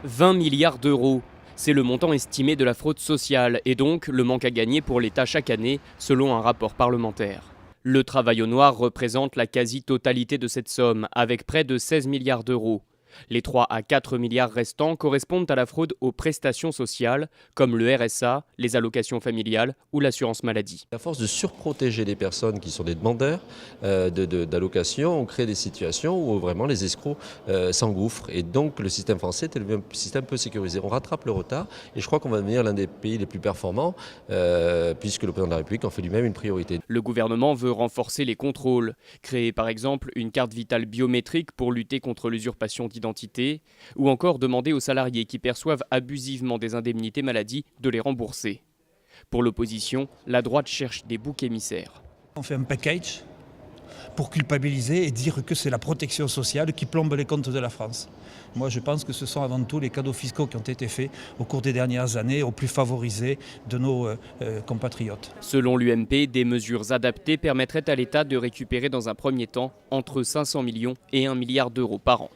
20 milliards d'euros. C'est le montant estimé de la fraude sociale et donc le manque à gagner pour l'État chaque année, selon un rapport parlementaire. Le travail au noir représente la quasi-totalité de cette somme, avec près de 16 milliards d'euros. Les 3 à 4 milliards restants correspondent à la fraude aux prestations sociales, comme le RSA, les allocations familiales ou l'assurance maladie. À force de surprotéger les personnes qui sont des demandeurs d'allocations, on crée des situations où vraiment les escrocs s'engouffrent. Et donc le système français est un système peu sécurisé. On rattrape le retard et je crois qu'on va devenir l'un des pays les plus performants puisque le président de la République en fait lui-même une priorité. Le gouvernement veut renforcer les contrôles, créer par exemple une carte vitale biométrique pour lutter contre l'usurpation d'identité ou encore demander aux salariés qui perçoivent abusivement des indemnités maladie de les rembourser. Pour l'opposition, la droite cherche des boucs émissaires. On fait un package pour culpabiliser et dire que c'est la protection sociale qui plombe les comptes de la France. Moi, je pense que ce sont avant tout les cadeaux fiscaux qui ont été faits au cours des dernières années aux plus favorisés de nos compatriotes. Selon l'UMP, des mesures adaptées permettraient à l'État de récupérer dans un premier temps entre 500 millions et 1 milliard d'euros par an.